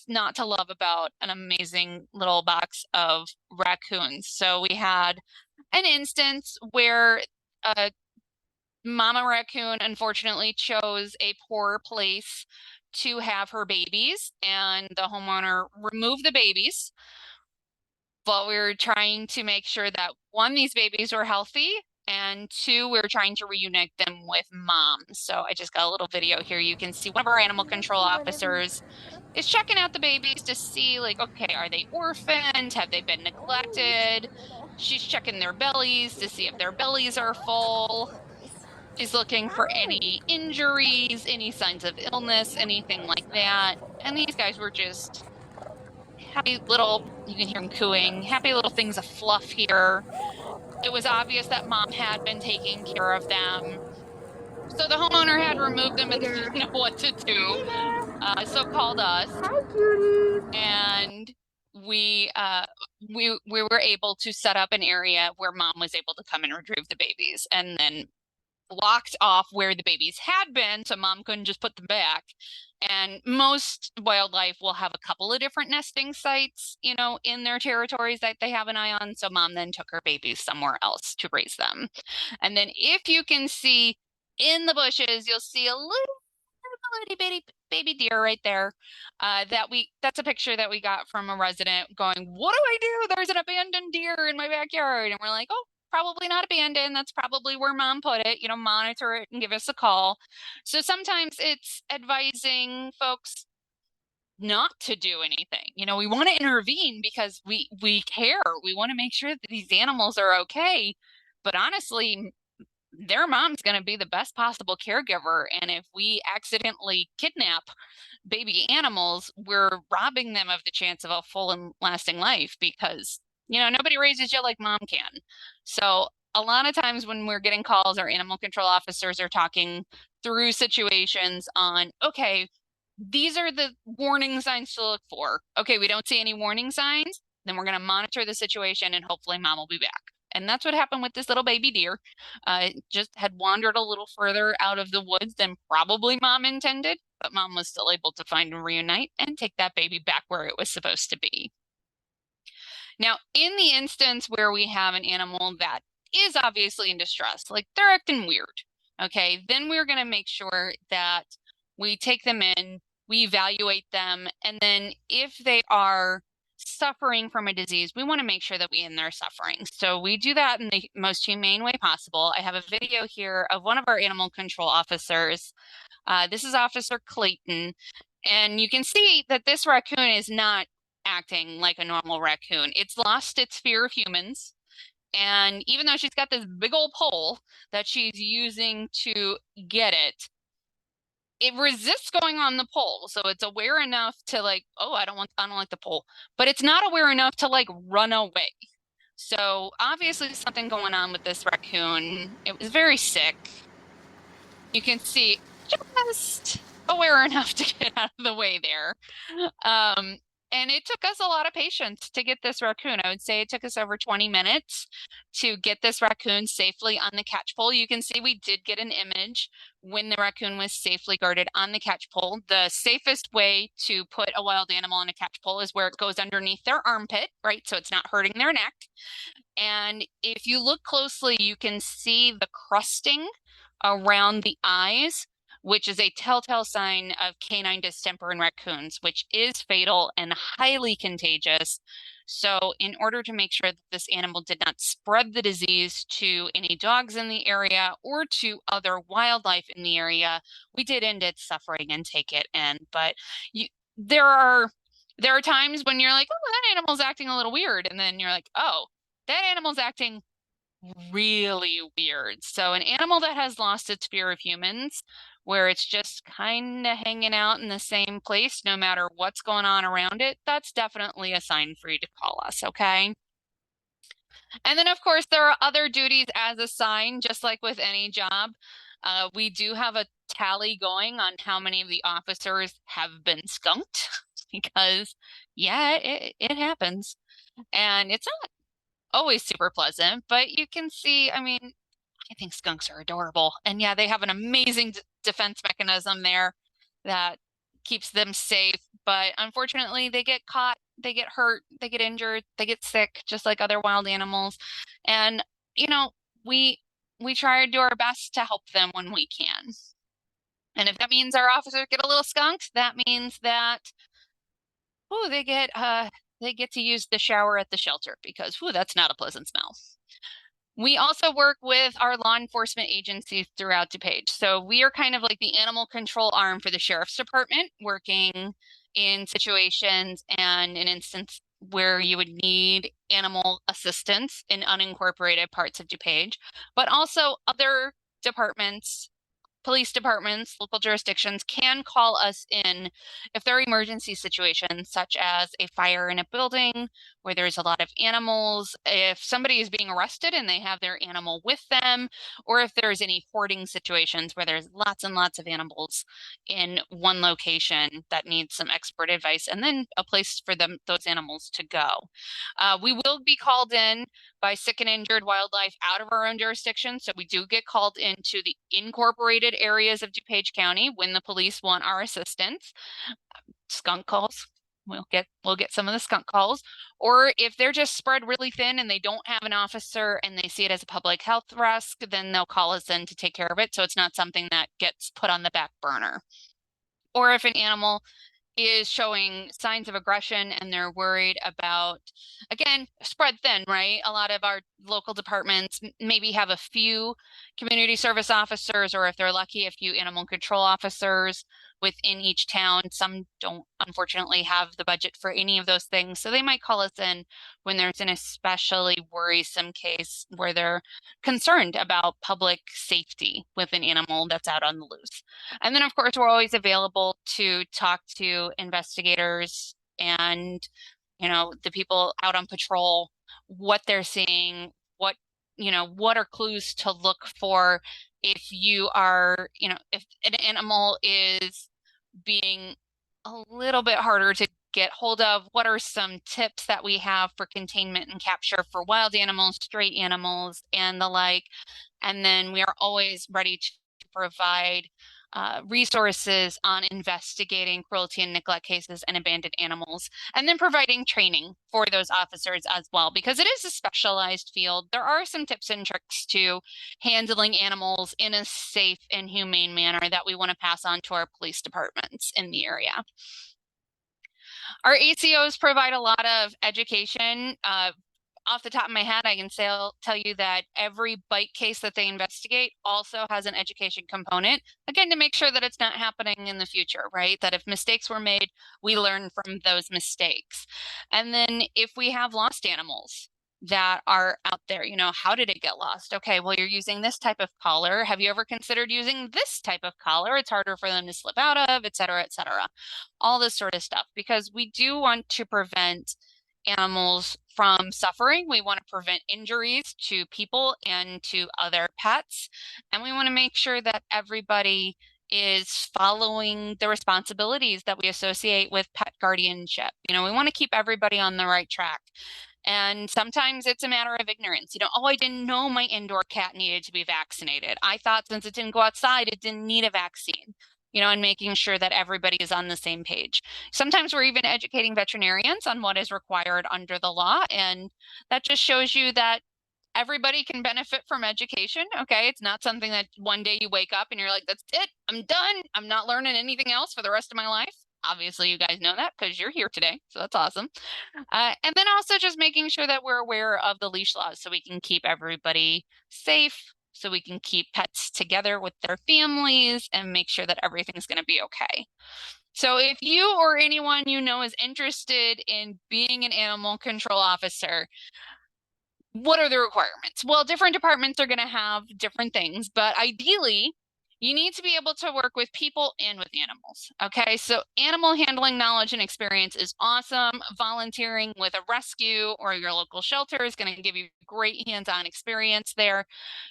not to love about an amazing little box of raccoons? So we had an instance where Mama Raccoon unfortunately chose a poor place to have her babies, and the homeowner removed the babies. But we were trying to make sure that one, these babies were healthy, and two, we were trying to reunite them with mom. So I just got a little video here. You can see one of our animal control officers is checking out the babies to see, like, okay, are they orphaned? Have they been neglected? She's checking their bellies to see if their bellies are full. She's looking for any injuries, any signs of illness, anything like that. And these guys were just happy little, you can hear them cooing, happy little things of fluff here. It was obvious that mom had been taking care of them. So the homeowner had removed them and didn't know what to do. So called us. Hi, cuties. And we were able to set up an area where mom was able to come and retrieve the babies, and then blocked off where the babies had been so mom couldn't just put them back. And most wildlife will have a couple of different nesting sites, you know, in their territories that they have an eye on. So mom then took her babies somewhere else to raise them. And then if you can see in the bushes, you'll see a little bitty baby deer right there. That's a picture that we got from a resident going, what do I do? There's an abandoned deer in my backyard. And we're like, oh, probably not abandoned. That's probably where mom put it. You know, monitor it and give us a call. So sometimes it's advising folks not to do anything. You know, we want to intervene because we care. We want to make sure that these animals are okay. But honestly, their mom's going to be the best possible caregiver. And if we accidentally kidnap baby animals, we're robbing them of the chance of a full and lasting life because, you know, nobody raises you like mom can. So a lot of times when we're getting calls, our animal control officers are talking through situations on, okay, these are the warning signs to look for. Okay, we don't see any warning signs, then we're going to monitor the situation and hopefully mom will be back. And that's what happened with this little baby deer. It just had wandered a little further out of the woods than probably mom intended, but mom was still able to find and reunite and take that baby back where it was supposed to be. Now, in the instance where we have an animal that is obviously in distress, like they're acting weird, okay, then we're going to make sure that we take them in, we evaluate them, and then if they are suffering from a disease, we want to make sure that we end their suffering. So we do that in the most humane way possible. I have a video here of one of our animal control officers. This is Officer Clayton, and you can see that this raccoon is not acting like a normal raccoon. It's lost its fear of humans. And even though she's got this big old pole that she's using to get it, it resists going on the pole. So it's aware enough to like, oh, I don't like the pole, but it's not aware enough to like run away. So obviously something going on with this raccoon. It was very sick. You can see just aware enough to get out of the way there. And it took us a lot of patience to get this raccoon. I would say it took us over 20 minutes to get this raccoon safely on the catch pole. You can see we did get an image when the raccoon was safely guarded on the catch pole. The safest way to put a wild animal on a catch pole is where it goes underneath their armpit, right? So it's not hurting their neck. And if you look closely, you can see the crusting around the eyes, which is a telltale sign of canine distemper in raccoons, which is fatal and highly contagious. So in order to make sure that this animal did not spread the disease to any dogs in the area or to other wildlife in the area, we did end its suffering and take it in. But there are times when you're like, oh, that animal's acting a little weird. And then you're like, oh, that animal's acting really weird. So an animal that has lost its fear of humans, where it's just kind of hanging out in the same place, no matter what's going on around it, that's definitely a sign for you to call us, okay? And then, of course, there are other duties as a sign, just like with any job. We do have a tally going on how many of the officers have been skunked because, yeah, it happens. And it's not always super pleasant, but you can see, I mean, I think skunks are adorable. And yeah, they have an amazing defense mechanism there that keeps them safe. But unfortunately, they get caught, they get hurt, they get injured, they get sick, just like other wild animals. And, you know, we we try to do our best to help them when we can. And if that means our officers get a little skunked, that means that, oh, they get to use the shower at the shelter because, ooh, that's not a pleasant smell. We also work with our law enforcement agencies throughout DuPage. So we are kind of like the animal control arm for the sheriff's department, working in situations and an instance where you would need animal assistance in unincorporated parts of DuPage, but also other departments, police departments, local jurisdictions can call us in if there are emergency situations, such as a fire in a building where there's a lot of animals, if somebody is being arrested and they have their animal with them, or if there's any hoarding situations where there's lots and lots of animals in one location that needs some expert advice and then a place for those animals to go. We will be called in by sick and injured wildlife out of our own jurisdiction. So we do get called into the incorporated areas of DuPage County when the police want our assistance. Skunk calls. We'll get some of the skunk calls. Or if they're just spread really thin and they don't have an officer and they see it as a public health risk, then they'll call us in to take care of it. So it's not something that gets put on the back burner. Or if an animal is showing signs of aggression and they're worried about, again, spread thin, right? A lot of our local departments maybe have a few community service officers, or if they're lucky, a few animal control officers within each town. Some don't, unfortunately, have the budget for any of those things. So they might call us in when there's an especially worrisome case where they're concerned about public safety with an animal that's out on the loose. And then, of course, we're always available to talk to investigators and, the people out on patrol, what they're seeing, what are clues to look for if you are, if an animal is being a little bit harder to get hold of, what are some tips that we have for containment and capture for wild animals, stray animals, and the like. And then we are always ready to provide resources on investigating cruelty and neglect cases and abandoned animals, and then providing training for those officers as well, because it is a specialized field. There are some tips and tricks to handling animals in a safe and humane manner that we want to pass on to our police departments in the area. Our ACOs provide a lot of education. Off the top of my head, I can tell you that every bite case that they investigate also has an education component, again, to make sure that it's not happening in the future, right? That if mistakes were made, we learn from those mistakes. And then if we have lost animals that are out there, how did it get lost? Okay, well, you're using this type of collar. Have you ever considered using this type of collar? It's harder for them to slip out of, et cetera, et cetera. All this sort of stuff, because we do want to prevent animals from suffering. We want to prevent injuries to people and to other pets. And we want to make sure that everybody is following the responsibilities that we associate with pet guardianship. We want to keep everybody on the right track. And sometimes it's a matter of ignorance. Oh, I didn't know my indoor cat needed to be vaccinated. I thought since it didn't go outside, it didn't need a vaccine. And making sure that everybody is on the same page. Sometimes we're even educating veterinarians on what is required under the law. And that just shows you that everybody can benefit from education. Okay. It's not something that one day you wake up and you're like, that's it. I'm done. I'm not learning anything else for the rest of my life. Obviously, you guys know that because you're here today. So that's awesome. And then also just making sure that we're aware of the leash laws so we can keep everybody safe, so we can keep pets together with their families and make sure that everything's going to be okay. So if you or anyone you know is interested in being an animal control officer, what are the requirements? Well, different departments are going to have different things, but ideally, You need to be able to work with people and with animals. Okay, so animal handling knowledge and experience is awesome. Volunteering with a rescue or your local shelter is going to give you great hands-on experience there.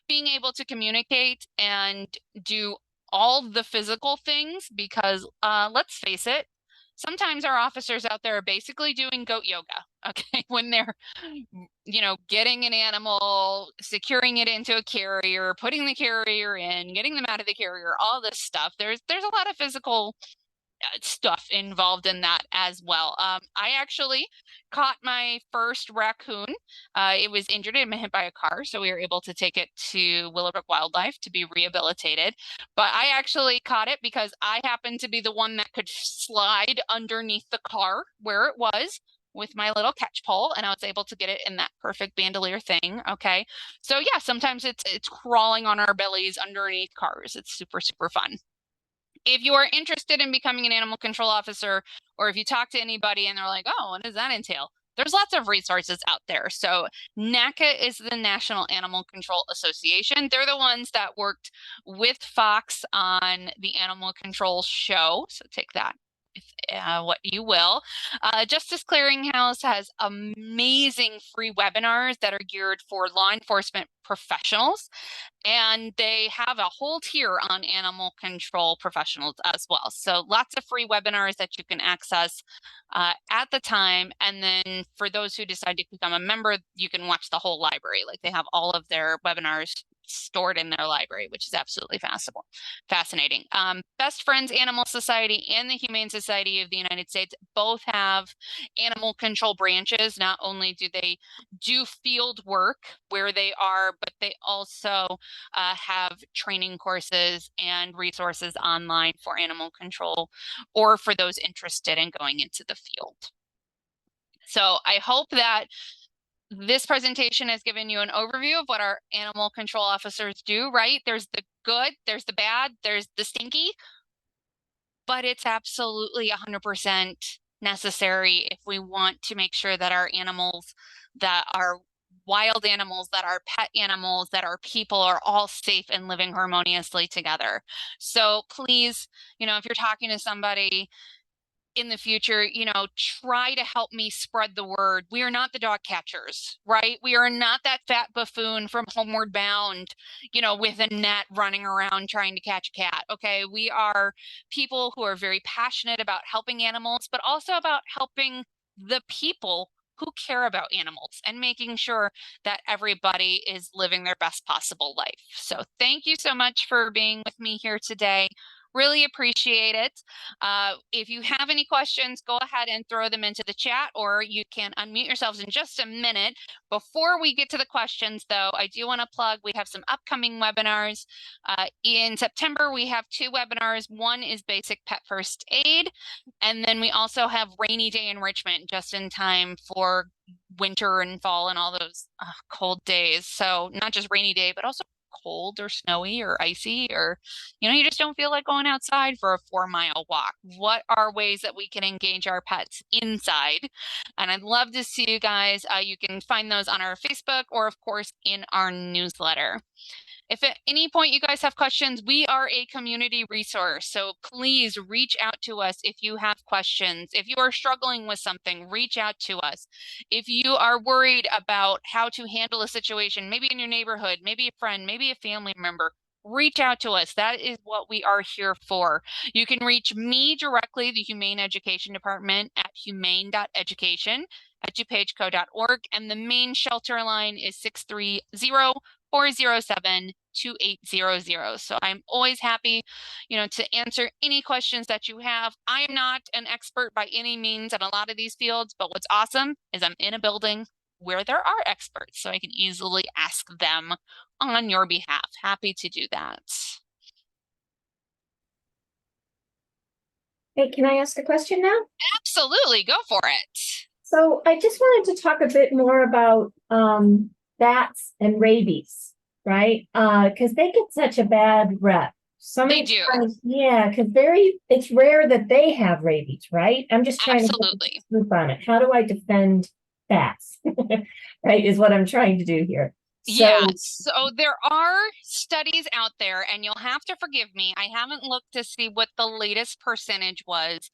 Being able to communicate and do all the physical things, because let's face it, sometimes our officers out there are basically doing goat yoga, okay, when they're, getting an animal, securing it into a carrier, putting the carrier in, getting them out of the carrier, all this stuff. There's a lot of physical stuff involved in that as well. I actually caught my first raccoon. It was injured and hit by a car, so we were able to take it to Willowbrook Wildlife to be rehabilitated. But I actually caught it because I happened to be the one that could slide underneath the car where it was with my little catch pole, and I was able to get it in that perfect bandolier thing. Okay, so yeah, sometimes it's crawling on our bellies underneath cars. It's super, super fun. If you are interested in becoming an animal control officer, or if you talk to anybody and they're like, oh, what does that entail? There's lots of resources out there. So NACA is the National Animal Control Association. They're the ones that worked with Fox on the animal control show. So take that what you will. Justice Clearinghouse has amazing free webinars that are geared for law enforcement professionals. And they have a whole tier on animal control professionals as well. So lots of free webinars that you can access at the time. And then for those who decide to become a member, you can watch the whole library. Like they have all of their webinars stored in their library, which is absolutely fascinating. Best Friends Animal Society and the Humane Society of the United States both have animal control branches. Not only do they do field work where they are, but they also have training courses and resources online for animal control or for those interested in going into the field. So I hope that this presentation has given you an overview of what our animal control officers do, right? There's the good, there's the bad, there's the stinky, but it's absolutely 100% necessary if we want to make sure that our animals, that our wild animals, that our pet animals, that our people are all safe and living harmoniously together. So please, if you're talking to somebody in the future, try to help me spread the word. We are not the dog catchers, right? We are not that fat buffoon from Homeward Bound, with a net running around trying to catch a cat. Okay. We are people who are very passionate about helping animals, but also about helping the people who care about animals and making sure that everybody is living their best possible life. So thank you so much for being with me here today. Really appreciate it. If you have any questions, go ahead and throw them into the chat, or you can unmute yourselves in just a minute. Before we get to the questions, though, I do want to plug, we have some upcoming webinars. In September, we have 2 webinars. One is basic pet first aid, and then we also have rainy day enrichment just in time for winter and fall and all those cold days. So not just rainy day, but also cold or snowy or icy, or you just don't feel like going outside for a 4-mile walk. What are ways that we can engage our pets inside? And I'd love to see you guys. You can find those on our Facebook or of course in our newsletter. If at any point you guys have questions, we are a community resource. So please reach out to us if you have questions. If you are struggling with something, reach out to us. If you are worried about how to handle a situation, maybe in your neighborhood, maybe a friend, maybe a family member, reach out to us. That is what we are here for. You can reach me directly, the Humane Education Department, at humane.education@dupageco.org. And the main shelter line is 630-407-2800. So I'm always happy, to answer any questions that you have. I am not an expert by any means in a lot of these fields, but what's awesome is I'm in a building where there are experts, so I can easily ask them on your behalf. Happy to do that. Hey, can I ask a question now? Absolutely, go for it. So I just wanted to talk a bit more about bats and rabies, right? Because they get such a bad rep. They do. Yeah, because it's rare that they have rabies, right? I'm just trying to get a scoop on it. How do I defend bats? Right, is what I'm trying to do here. Yeah, So, so there are studies out there, and you'll have to forgive me. I haven't looked to see what the latest percentage was,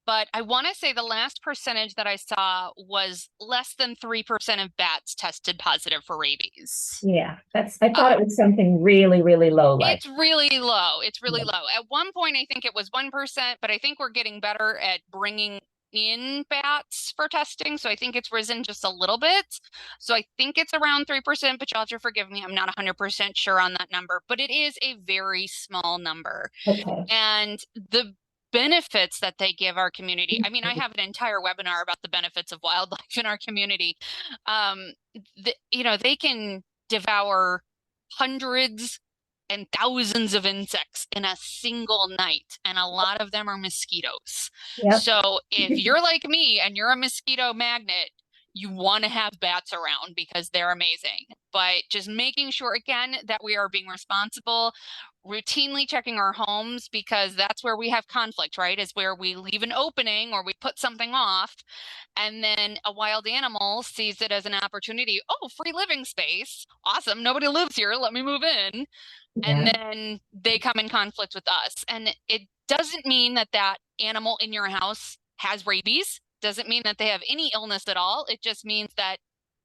but I want to say the last percentage that I saw was less than 3% of bats tested positive for rabies. yeah, I thought Uh, it was something really, really low, like, it's really low. It's really yeah. low. At one point, I think it was 1%, but I think we're getting better at bringing in bats for testing. So I think it's risen just a little bit. So I think it's around 3%, but you'll have to forgive me. I'm not 100% sure on that number, but it is a very small number. Okay. And the benefits that they give our community. I mean, I have an entire webinar about the benefits of wildlife in our community. They can devour hundreds and thousands of insects in a single night, and a lot of them are mosquitoes. Yep. So if you're like me and you're a mosquito magnet, you want to have bats around because they're amazing. But just making sure, again, that we are being responsible, routinely checking our homes, because that's where we have conflict, right? Is where we leave an opening or we put something off, and then a wild animal sees it as an opportunity. Oh, free living space. Awesome. Nobody lives here. Let me move in. And Yeah. then they come in conflict with us. And it doesn't mean that that animal in your house has rabies. Doesn't mean that they have any illness at all. It just means that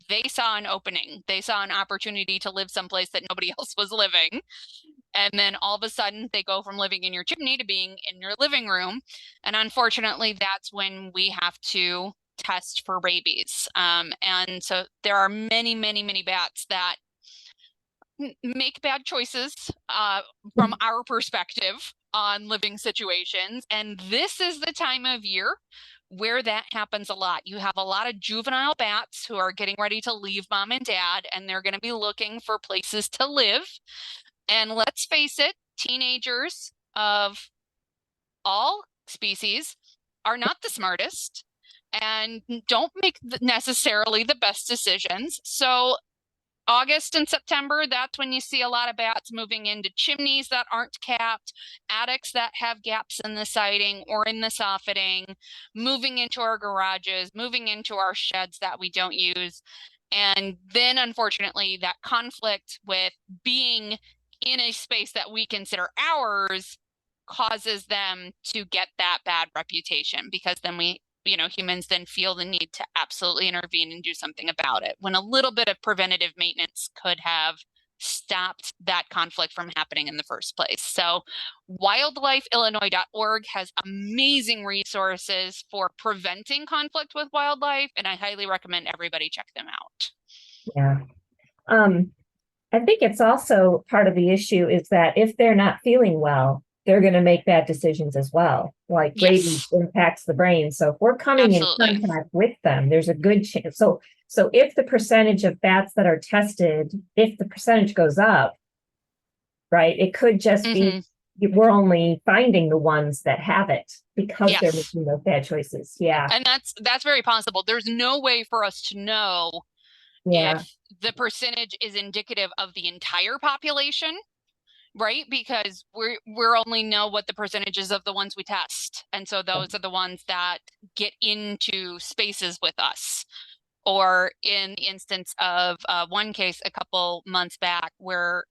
they saw an opening. They saw an opportunity to live someplace that nobody else was living. And then all of a sudden they go from living in your chimney to being in your living room. And unfortunately, that's when we have to test for rabies. And so there are many, many, many bats that make bad choices from our perspective on living situations. And this is the time of year where that happens a lot. You have a lot of juvenile bats who are getting ready to leave mom and dad, and they're going to be looking for places to live. And let's face it, teenagers of all species are not the smartest and don't make necessarily the best decisions. So August and September, that's when you see a lot of bats moving into chimneys that aren't capped, attics that have gaps in the siding or in the soffitting, moving into our garages, moving into our sheds that we don't use. And then, unfortunately, that conflict with being in a space that we consider ours causes them to get that bad reputation, because then humans then feel the need to absolutely intervene and do something about it, when a little bit of preventative maintenance could have stopped that conflict from happening in the first place. So wildlifeillinois.org has amazing resources for preventing conflict with wildlife, and I highly recommend everybody check them out. Yeah. I think it's also part of the issue is that if they're not feeling well, they're going to make bad decisions as well. Like rabies Yes, impacts the brain. So if we're coming in absolutely. contact with them, there's a good chance. So if the percentage of bats that are tested, if the percentage goes up, right, it could just be Mm-hmm. we're only finding the ones that have it because they're Yes. making those bad choices. Yeah. And that's very possible. There's no way for us to know Yeah. if the percentage is indicative of the entire population, right? Because we're only know what the percentages of the ones we test. And so those are the ones that get into spaces with us. Or in the instance of one case a couple months back where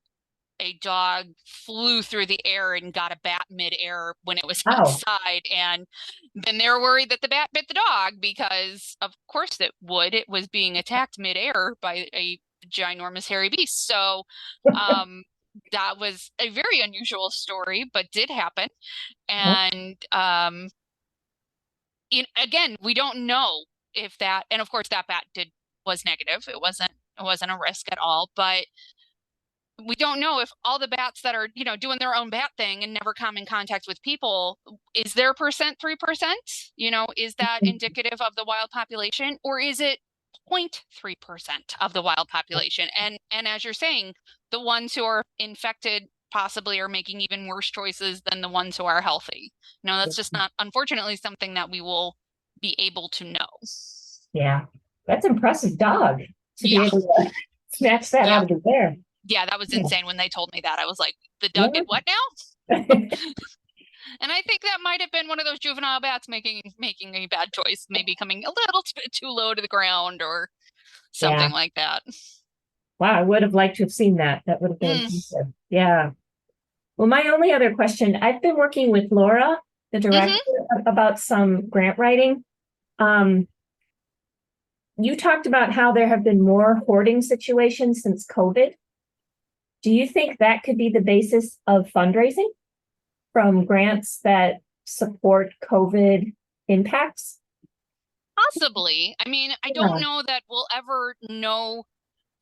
a dog flew through the air and got a bat midair when it was Oh, outside. And then they're worried that the bat bit the dog, because of course it would. It was being attacked midair by a ginormous hairy beast. So um, that was a very unusual story, but did happen. And again, we don't know if that, and of course that bat was negative. It wasn't a risk at all, but we don't know if all the bats that are, doing their own bat thing and never come in contact with people, is their percent 3%? Is that indicative of the wild population, or is it 0.3% of the wild population? And as you're saying, the ones who are infected possibly are making even worse choices than the ones who are healthy. That's just not, unfortunately, something that we will be able to know. yeah. That's impressive dog to be Yeah. able to snatch that Yeah. out of the air. Yeah, that was Yeah. insane when they told me that. I was like, the Yeah. duck did what now? And I think that might have been one of those juvenile bats making a bad choice, maybe coming a little bit too low to the ground or Yeah. something like that. Wow, I would have liked to have seen that. That would have been Mm, impressive. Yeah. Well, my only other question, I've been working with Laura, the director, hmm about some grant writing. Um, you talked about how there have been more hoarding situations since COVID. Do you think that could be the basis of fundraising from grants that support COVID impacts? Possibly. I mean, I don't Yeah. know that we'll ever know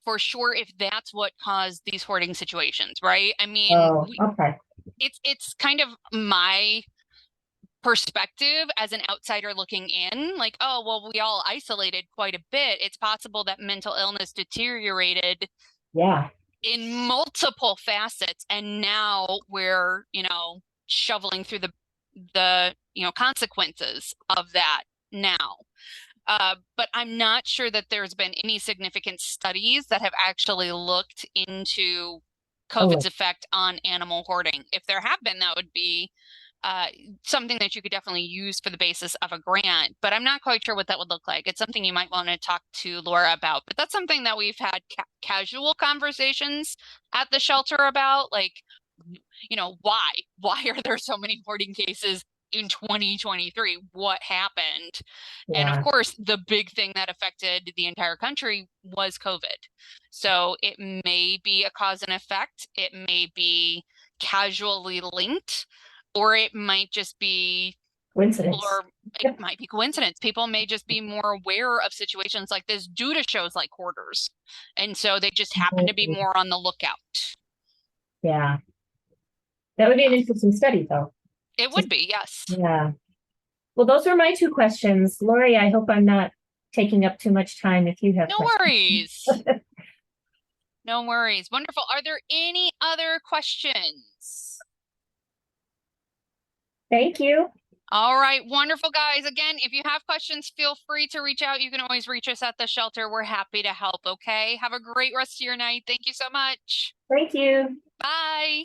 for sure if that's what caused these hoarding situations, right? I mean, Oh, okay. it's kind of my perspective as an outsider looking in, like, oh, well, we all isolated quite a bit. It's possible that mental illness deteriorated Yeah. in multiple facets, and now we're, shoveling through the consequences of that now. But I'm not sure that there's been any significant studies that have actually looked into COVID's Oh, effect on animal hoarding. If there have been, that would be uh, something that you could definitely use for the basis of a grant, but I'm not quite sure what that would look like. It's something you might want to talk to Laura about, but that's something that we've had casual conversations at the shelter about, like, why are there so many hoarding cases in 2023? What happened? And of yeah. course, the big thing that affected the entire country was COVID. So it may be a cause and effect. It may be casually linked, or it might just be people Coincidence. are it might be coincidence. People may just be more aware of situations like this due to shows like Hoarders. And so they just happen to be more on the lookout. Yeah. That would be an Yeah, interesting study, though. it To- would be, yes. yeah. Well, those are my two questions. Lori, I hope I'm not taking up too much time if you have No questions. worries. No worries. Wonderful. Are there any other questions? Thank you. All right, wonderful, guys. Again, if you have questions, feel free to reach out. You can always reach us at the shelter. We're happy to help, okay? Have a great rest of your night. Thank you so much. Thank you. Bye.